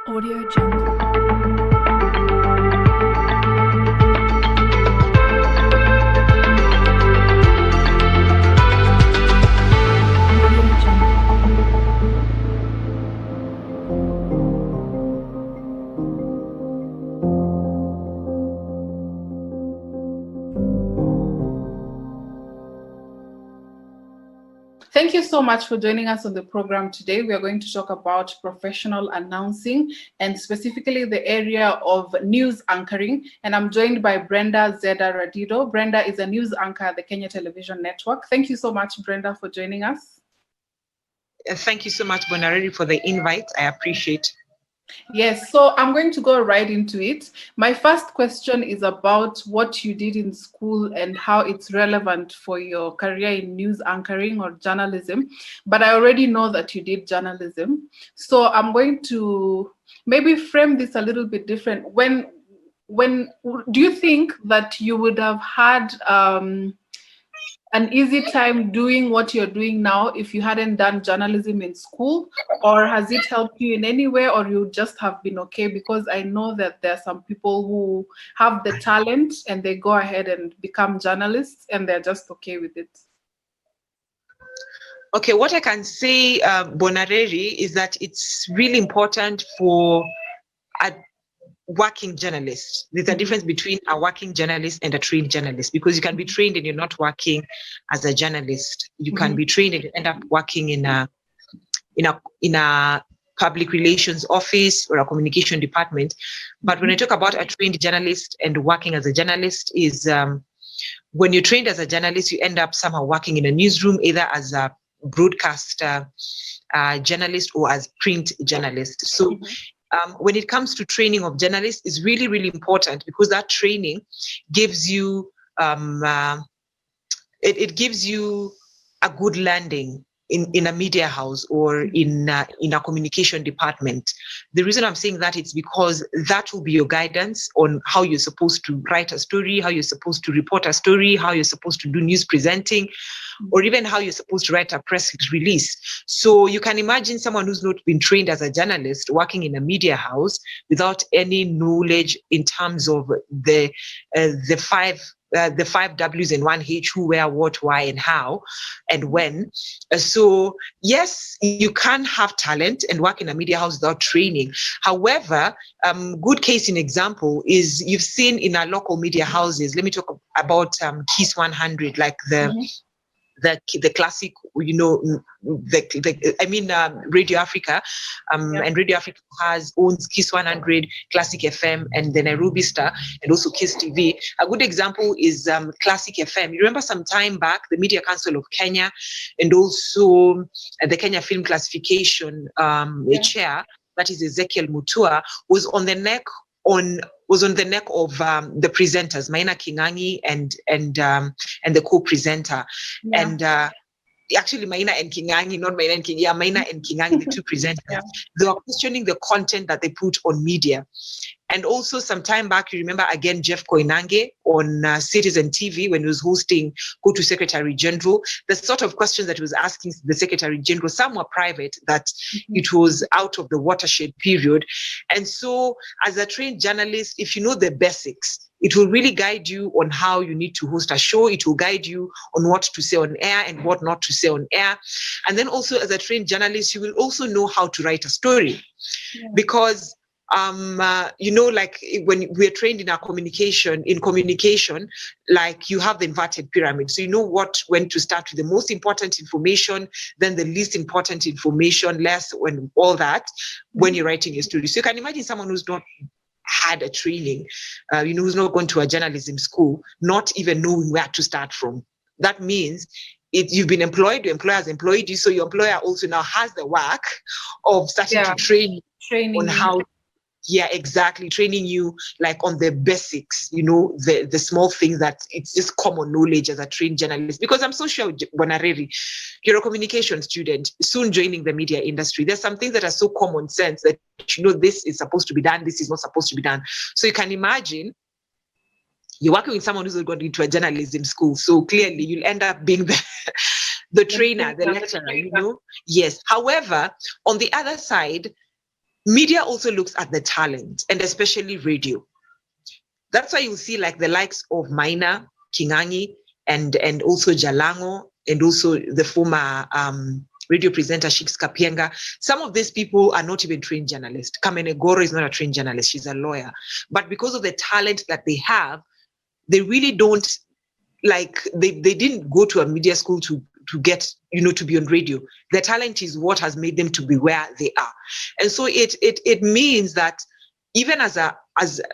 Audio Jungle. Audio Jungle. Thank you so much for joining us on the program today. We are going to talk about professional announcing and specifically the area of news anchoring. And I'm joined by Brenda Zeda Radido. Brenda is a news anchor at the Kenya Television Network. Thank you so much, Brenda, for joining us. Thank you so much, Bonareri, for the invite. I appreciate. Yes, so I'm going to go right into it. My first question is about what you did in school and how it's relevant for your career in news anchoring or journalism. But I already know that you did journalism. So I'm going to maybe frame this a little bit different. When do you think that you would have had an easy time doing what you're doing now if you hadn't done journalism in school, or has it helped you in any way, or you just have been okay? Because I know that there are some people who have the talent and they go ahead and become journalists and they're just okay with it. Okay, what I can say, Bonareri, is that it's really important for a working journalist. There's a difference between a working journalist and a trained journalist, because you can be trained and you're not working as a journalist. You can be trained and you end up working in a public relations office or a communication department. But when I talk about a trained journalist and working as a journalist is when you're trained as a journalist, you end up somehow working in a newsroom, either as a broadcast journalist or as print journalist. So when it comes to training of journalists, is really, really important, because that training gives you it gives you a good landing in a media house or in a communication department. The reason I'm saying that it's because that will be your guidance on how you're supposed to write a story, how you're supposed to report a story, how you're supposed to do news presenting, or even how you're supposed to write a press release. So you can imagine someone who's not been trained as a journalist working in a media house without any knowledge in terms of the five W's and one H: who, where, what, why, and how, and when. So yes, you can have talent and work in a media house without training. However, good case in example is you've seen in our local media houses. Let me talk about Kiss 100, like the classic, Radio Africa, and Radio Africa owns Kiss 100, Classic FM, and the Nairobi Star, and also Kiss TV. A good example is Classic FM. You remember some time back, the Media Council of Kenya and also the Kenya Film Classification chair, that is Ezekiel Mutua, was on the neck of the presenters, Maina Kingangi and the co-presenter. And actually Maina and Kingangi, not Maina and Kingangi, Maina and Kingangi, the two presenters, they were questioning the content that they put on media. And also some time back, you remember again, Jeff Koinange on Citizen TV when he was hosting Go to Secretary General, the sort of questions that he was asking the Secretary General, some were private, that it was out of the watershed period. And so as a trained journalist, if you know the basics, it will really guide you on how you need to host a show. It will guide you on what to say on air and what not to say on air. And then also as a trained journalist, you will also know how to write a story. Because like when we're trained in communication, like you have the inverted pyramid. So you know when to start with the most important information, then the least important information, less, when all that, when you're writing a story. So you can imagine someone who's not had a training, who's not gone to a journalism school, not even knowing where to start from. That means you've been employed, your employer has employed you, so your employer also now has the work of starting to train on how. Yeah, exactly. Training you like on the basics, the small things that it's just common knowledge as a trained journalist. Because I'm so sure, Bonareri, you're a communication student, soon joining the media industry. There's some things that are so common sense that, this is supposed to be done, this is not supposed to be done. So you can imagine you're working with someone who's not gone into a journalism school. So clearly you'll end up being the trainer, the lecturer, Yes. However, on the other side, media also looks at the talent, and especially radio. That's why you'll see like the likes of Maina, Kingangi, and also Jalango, and also the former radio presenter Shix Kapienga. Some of these people are not even trained journalists. Kamene Goro is not a trained journalist, she's a lawyer. But because of the talent that they have, they really don't, like, they didn't go to a media school to get, to be on radio. Their talent is what has made them to be where they are. And so it means that even as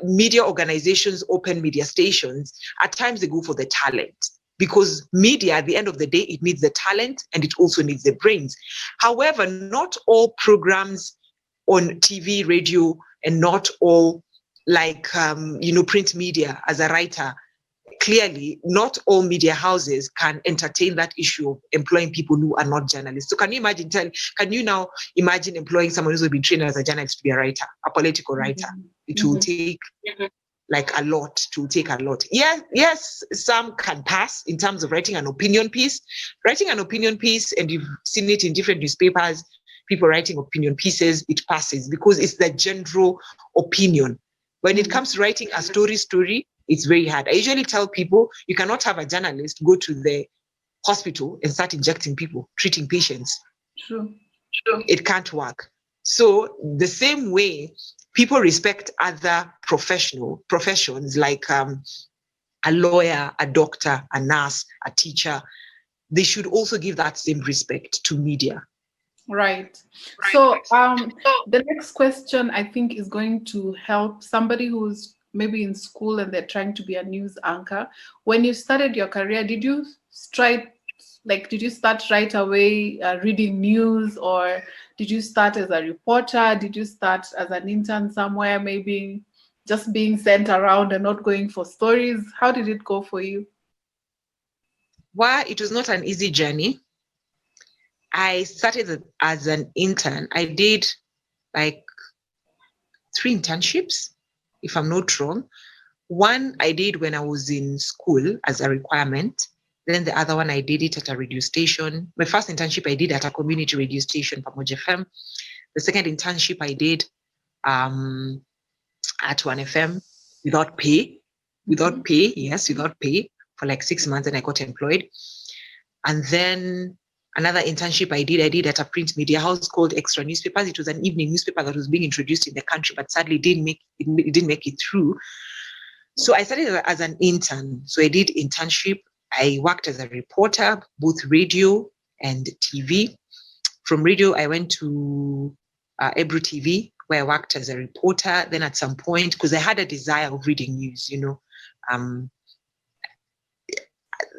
media organizations open media stations, at times they go for the talent, because media, at the end of the day, it needs the talent and it also needs the brains. However, not all programs on TV, radio, and not all print media as a writer, clearly not all media houses can entertain that issue of employing people who are not journalists. So can you now imagine employing someone who's been trained as a journalist to be a writer, a political writer? It will take like a lot, to take a lot. Yes, some can pass in terms of writing an opinion piece. Writing an opinion piece, and you've seen it in different newspapers, people writing opinion pieces, it passes because it's the general opinion. When it comes to writing a story, it's very hard. I usually tell people, you cannot have a journalist go to the hospital and start injecting people, treating patients. True. It can't work. So the same way, people respect other professions like a lawyer, a doctor, a nurse, a teacher. They should also give that same respect to media. Right. So the next question, I think, is going to help somebody who's maybe in school and they're trying to be a news anchor. When you started your career, did you start right away reading news, or did you start as a reporter? Did you start as an intern somewhere, maybe just being sent around and not going for stories? How did it go for you? Well, it was not an easy journey. I started as an intern. I did like 3 internships, if I'm not wrong. One I did when I was in school as a requirement. Then the other one I did it at a radio station. My first internship I did at a community radio station, Pamoja FM. The second internship I did at 1FM without pay. Without pay for like 6 months, and I got employed. And then another internship I did at a print media house called Extra Newspapers. It was an evening newspaper that was being introduced in the country, but sadly it didn't make it through. So I started as an intern. So I did internship. I worked as a reporter, both radio and TV. From radio, I went to Ebru TV, where I worked as a reporter. Then at some point, because I had a desire of reading news,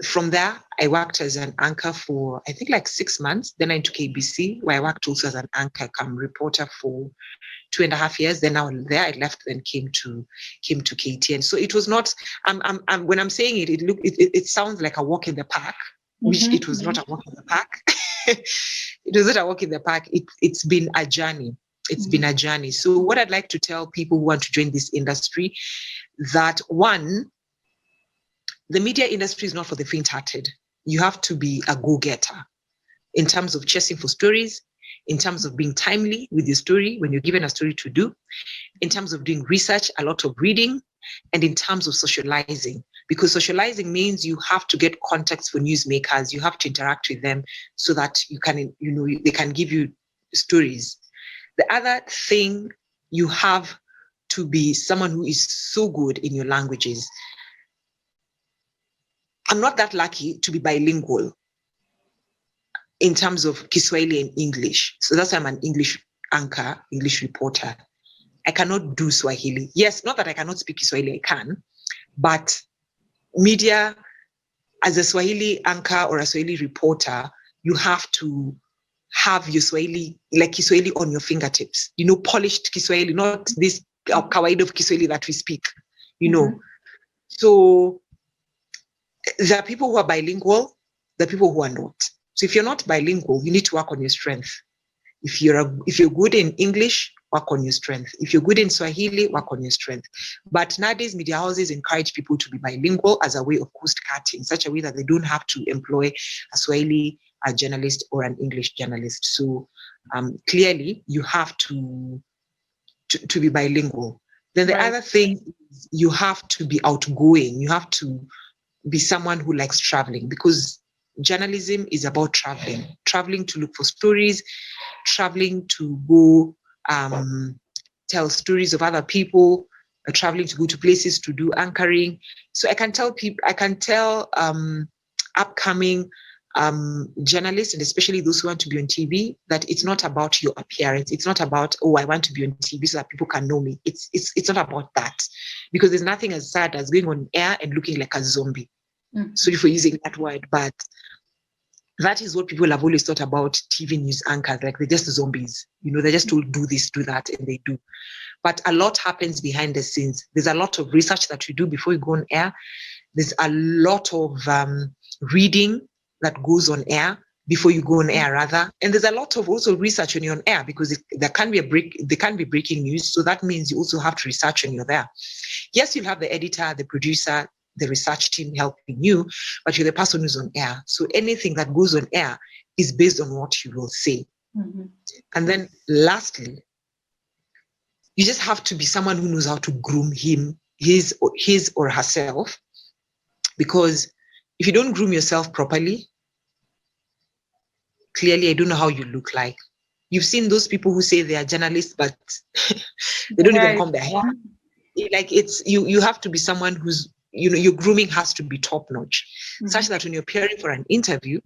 from there, I worked as an anchor for, I think, like 6 months. Then I went to KBC, where I worked also as an anchor cum reporter for 2.5 years. Then I left, then came to KTN. So it was not, when I'm saying it, it sounds like a walk in the park, which it was not a walk in the park. It was not a walk in the park. It's been a journey. It's been a journey. So what I'd like to tell people who want to join this industry, that one, the media industry is not for the faint-hearted. You have to be a go-getter in terms of chasing for stories, in terms of being timely with your story when you're given a story to do, in terms of doing research, a lot of reading, and in terms of socializing. Because socializing means you have to get context for newsmakers, you have to interact with them so that you can, they can give you stories. The other thing, you have to be someone who is so good in your languages. I'm not that lucky to be bilingual in terms of Kiswahili and English. So that's why I'm an English anchor, English reporter. I cannot do Swahili. Yes, not that I cannot speak Kiswahili, I can. But media, as a Swahili anchor or a Swahili reporter, you have to have your Swahili, like Kiswahili on your fingertips. Polished Kiswahili, not this kawaida of Kiswahili that we speak, So there are people who are bilingual, there are people who are not. So if you're not bilingual, you need to work on your strength. If you're good in English, work on your strength. If you're good in Swahili, work on your strength. But nowadays, media houses encourage people to be bilingual as a way of cost cutting, such a way that they don't have to employ a Swahili journalist or an English journalist. So clearly, you have to to be bilingual. Then the Right. other thing is you have to be outgoing. You have to be someone who likes traveling, because journalism is about traveling to look for stories, traveling to go tell stories of other people, traveling to go to places to do anchoring. So I can tell people, upcoming journalists, and especially those who want to be on TV, that it's not about your appearance. It's not about, oh, I want to be on TV so that people can know me. It's not about that, because there's nothing as sad as going on air and looking like a zombie. Mhm. Sorry for using that word, but that is what people have always thought about TV news anchors. Like, they're just zombies. They're just told do this, do that, and they do. But a lot happens behind the scenes. There's a lot of research that you do before you go on air. There's a lot of reading that goes on air before you go on air, rather. And there's a lot of also research when you're on air, because there can be breaking news. So that means you also have to research when you're there. Yes, you'll have the editor, the producer, the research team helping you, but you're the person who's on air. So anything that goes on air is based on what you will say. Mhm. And then lastly, you just have to be someone who knows how to groom his or herself, because if you don't groom yourself properly, clearly I don't know how you look like. You've seen those people who say they are journalists, but they don't even comb their hair. Like, it's you have to be someone who's, your grooming has to be top notch, such that when you're appearing for an interview,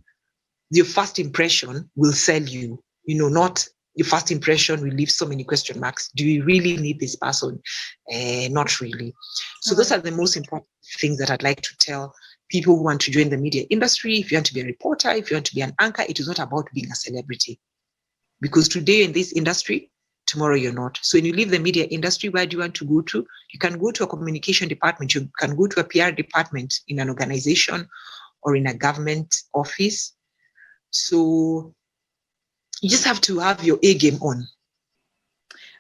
your first impression will sell you. Not your first impression will leave so many question marks. Do you really need this person? Not really. So those are the most important things that I'd like to tell people who want to join the media industry. If you want to be a reporter, if you want to be an anchor, it is not about being a celebrity. Because today in this industry, tomorrow you're not. So when you leave the media industry, where do you want to go to? You can go to a communication department. You can go to a PR department in an organization or in a government office. So you just have to have your A game on.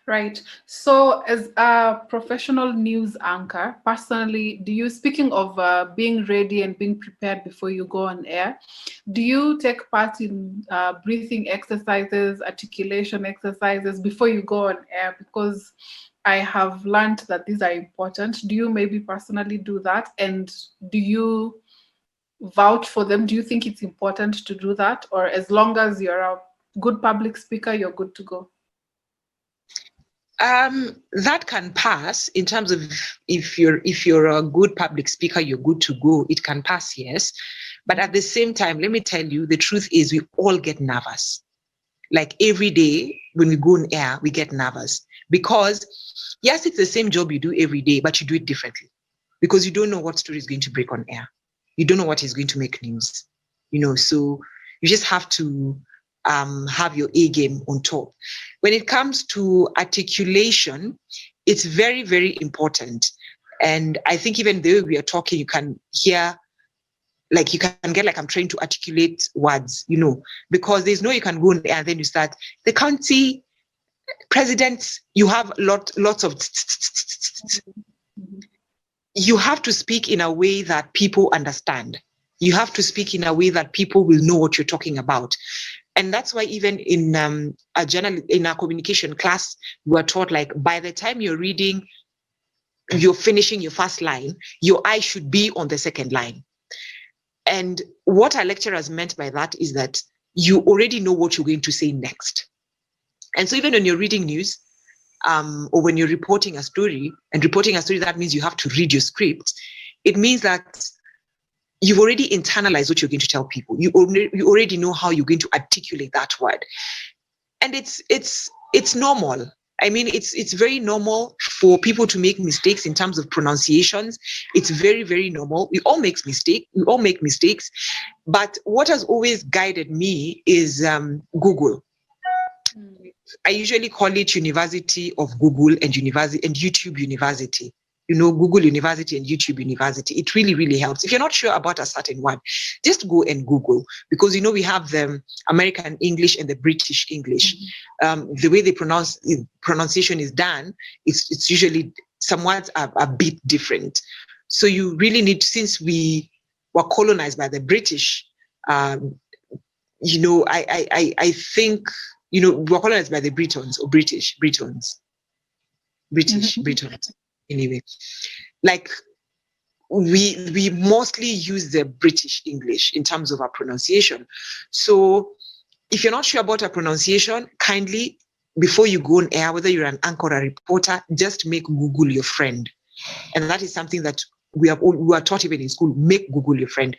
Right. So as a professional news anchor, personally, speaking of being ready and being prepared before you go on air, do you take part in breathing exercises, articulation exercises before you go on air? Because I have learned that these are important. Do you maybe personally do that? And do you vouch for them? Do you think it's important to do that? Or as long as you're a good public speaker, you're good to go? That can pass in terms of if you're a good public speaker, you're good to go. It can pass, yes. But at the same time, let me tell you, the truth is we all get nervous. Like, every day when we go on air, we get nervous, because yes, it's the same job you do every day, but you do it differently, because you don't know what story is going to break on air. You don't know what is going to make news, so you just have to have your A game on top. When it comes to articulation, it's very, very important. And I think even the way we are talking, you can hear, like, you can get like I'm trying to articulate words, because there's no, you can go on air and then you start, the county presidents, you have lots of, you have to speak in a way that people understand. You have to speak in a way that people will know what you're talking about. And that's why even in a communication class, we are taught, like, by the time you're reading, you're finishing your first line, your eye should be on the second line. And what our lecturers meant by that is that you already know what you're going to say next. And so even when you're reading news, or when you're reporting a story, that means you have to read your script. It means that you've already internalized what you're going to tell people. You already know how you're going to articulate that word. And it's normal. I mean, it's very normal for people to make mistakes in terms of pronunciations. It's very, very normal. We all make mistakes. But what has always guided me is Google. I usually call it University of Google and YouTube University. Google University and YouTube University. It really, really helps. If you're not sure about a certain word, just go and Google, because we have the American English and the British English. The way they pronunciation is done, it's usually, some words are a bit different. So you really need, since we were colonized by the British, I think, we were colonized by the Britons or Britons. British, Britain, anyway. Like, we mostly use the British English in terms of our pronunciation. So if you're not sure about our pronunciation, kindly, before you go on air, whether you're an anchor or a reporter, just make Google your friend. And that is something that we are taught even in school. Make Google your friend.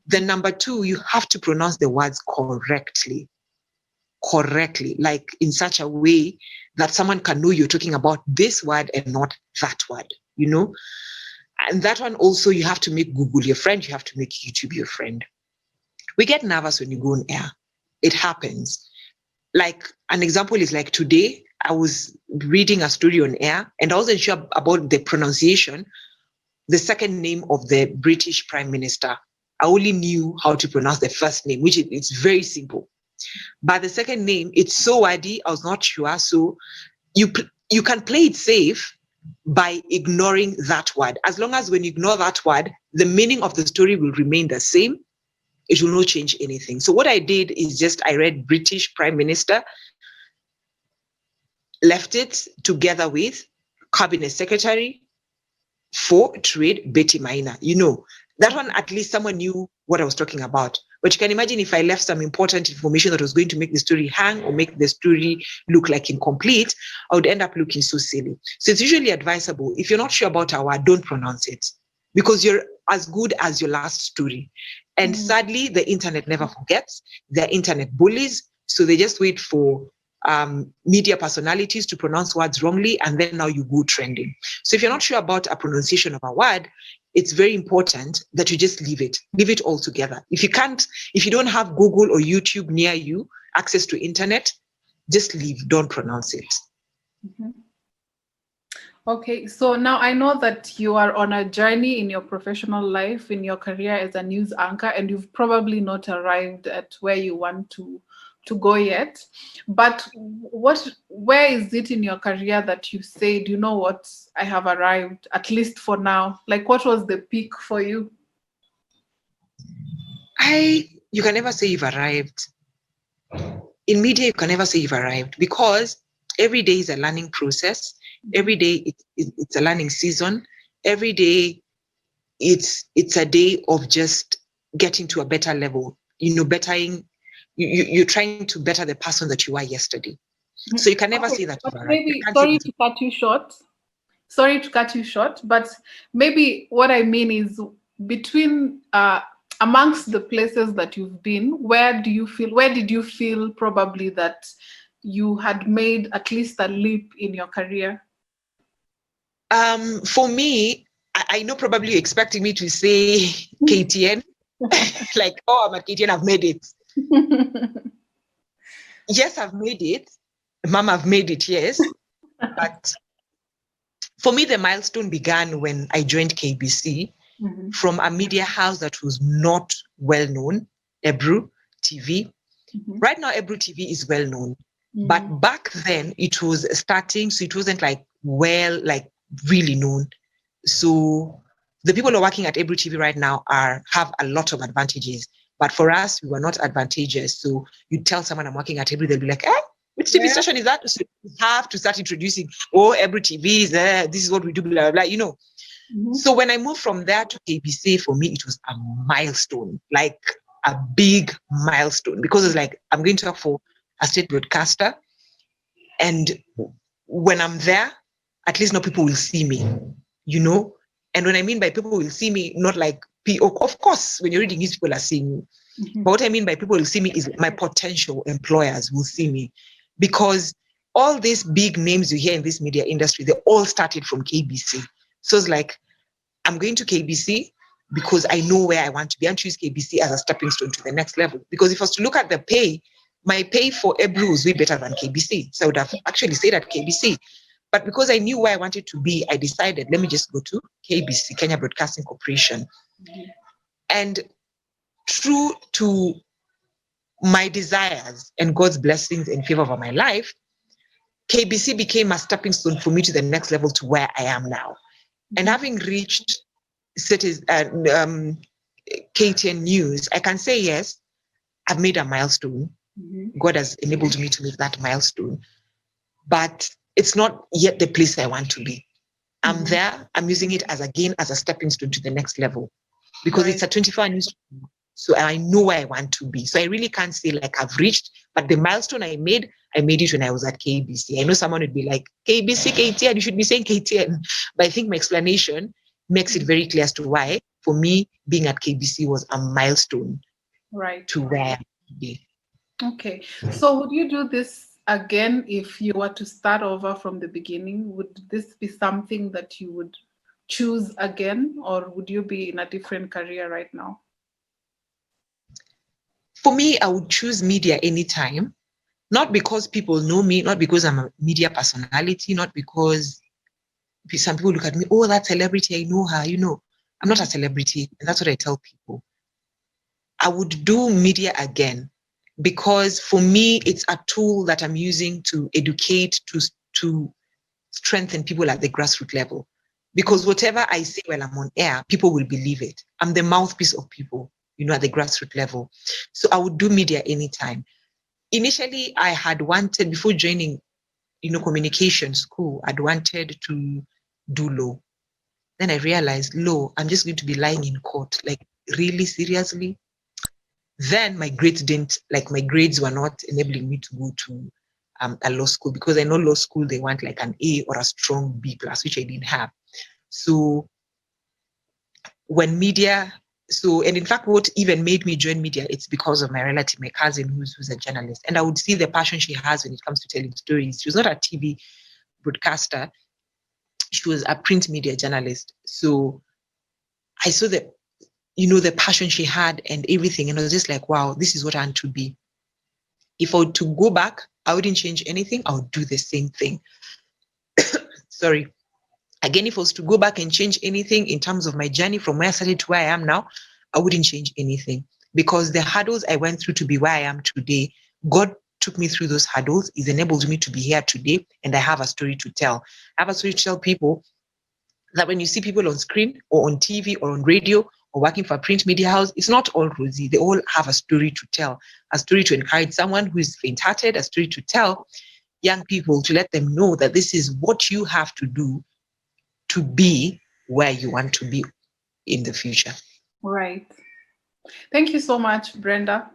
Then number two, you have to pronounce the words correctly, like in such a way that someone can know you're talking about this word and not that word, And that one also, you have to make Google your friend. You have to make YouTube your friend. We get nervous when you go on air. It happens. Like, an example is like today, I was reading a story on air and I wasn't sure about the pronunciation, the second name of the British Prime Minister. I only knew how to pronounce the first name, which it's very simple. But the second name, it's so wordy, I was not sure. So you can play it safe by ignoring that word. As long as when you ignore that word, the meaning of the story will remain the same. It will not change anything. So what I did is just I read British Prime Minister, left it together with Cabinet Secretary for Trade, Betty Maina. That one, at least someone knew what I was talking about. But you can imagine if I left some important information that was going to make the story hang or make the story look like incomplete, I would end up looking so silly. So it's usually advisable, if you're not sure about a word, don't pronounce it, because you're as good as your last story. And sadly, the internet never forgets. They're internet bullies. So they just wait for media personalities to pronounce words wrongly, and then now you go trending. So if you're not sure about a pronunciation of a word, it's very important that you just leave it altogether. If you don't have Google or YouTube near you, access to internet, just leave, don't pronounce it. Okay, so now I know that you are on a journey in your professional life, in your career as a news anchor, and you've probably not arrived at where you want to go yet. But where is it in your career that you said, you know what, I have arrived, at least for now? Like, what was the peak for you? You can never say you've arrived. In media, you can never say you've arrived, because every day is a learning process. Every day it's a learning season. Every day it's a day of just getting to a better level, bettering. You're trying to better the person that you were yesterday. So you can never say that. Maybe, sorry to cut you short, but maybe what I mean is, between amongst the places that you've been, where did you feel probably that you had made at least a leap in your career? For me, I know probably you're expecting me to say KTN. Like, oh, I'm at KTN, I've made it. Yes, I've made it. Mom, I've made it, yes. But for me, the milestone began when I joined KBC from a media house that was not well known, Ebru TV. Right now, Ebru TV is well known. But back then, it was starting, so it wasn't really known. So the people who are working at Ebru TV right now have a lot of advantages. But for us, we were not advantageous. So you tell someone I'm working at Ebru, they'll be like, which TV station is that? So you have to start introducing, Ebru TV is there, this is what we do, blah, blah, blah, So when I moved from there to KBC, for me, it was a milestone, like a big milestone, because it's like, I'm going to work for a state broadcaster. And when I'm there, at least now people will see me, And when I mean by people will see me, not like, of course, when you're reading news, people are seeing you. But what I mean by people will see me is my potential employers will see me. Because all these big names you hear in this media industry, they all started from KBC. So it's like, I'm going to KBC because I know where I want to be, and choose KBC as a stepping stone to the next level. Because if I was to look at the pay, my pay for Ebru was way better than KBC. So I would have actually stayed at KBC. But because I knew where I wanted to be, I decided, let me just go to KBC, Kenya Broadcasting Corporation. And true to my desires and God's blessings in favor of my life, KBC became a stepping stone for me to the next level, to where I am now. And having reached KTN News, I can say, yes, I've made a milestone. God has enabled me to make that milestone. But it's not yet the place I want to be. I'm Mhm. there. I'm using it as a stepping stone to the next level, because Right. it's a 24-hour news. So I know where I want to be. So I really can't say like I've reached, but the milestone I made it when I was at KBC. I know someone would be like, KBC, KTN, you should be saying KTN. But I think my explanation makes it very clear as to why, for me, being at KBC was a milestone Right. to where I want to be. Okay. So would you do this again if you were to start over from the beginning? Would this be something that you would choose again, or would you be in a different career right now? For me, I would choose media anytime, not because people know me, not because I'm a media personality, not because some people look at me, oh, that celebrity, I know her. I'm not a celebrity. And that's what I tell people. I would do media again because for me, it's a tool that I'm using to educate, to strengthen people at the grassroots level. Because whatever I say while I'm on air, people will believe it. I'm the mouthpiece of people, at the grassroots level. So I would do media anytime. Initially, I had wanted, before joining, communication school, I'd wanted to do law. Then I realized, law, I'm just going to be lying in court. Like, really, seriously? Then my grades were not enabling me to go to a law school, because I know law school, they want like an A or a strong B plus, which I didn't have. So when media, and in fact, what even made me join media, it's because of my relative, my cousin, who's a journalist. And I would see the passion she has when it comes to telling stories. She was not a TV broadcaster. She was a print media journalist. So I saw the passion she had and everything. And I was just like, wow, this is what I want to be. If I were to go back, I wouldn't change anything. I would do the same thing. Sorry. Again, if I was to go back and change anything in terms of my journey from where I started to where I am now, I wouldn't change anything, because the hurdles I went through to be where I am today, God took me through those hurdles. He's enabled me to be here today, and I have a story to tell. I have a story to tell people that when you see people on screen or on TV or on radio or working for a print media house, it's not all rosy. They all have a story to tell, a story to encourage someone who is faint-hearted, a story to tell young people, to let them know that this is what you have to do to be where you want to be in the future. Right. Thank you so much, Brenda.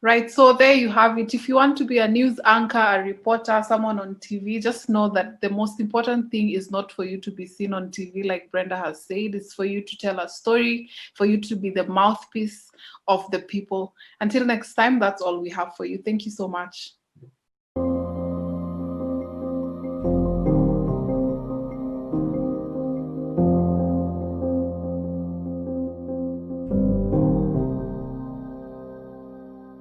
Right, so there you have it. If you want to be a news anchor, a reporter, someone on TV, just know that the most important thing is not for you to be seen on TV, like Brenda has said. It's for you to tell a story, for you to be the mouthpiece of the people. Until next time, that's all we have for you. Thank you so much.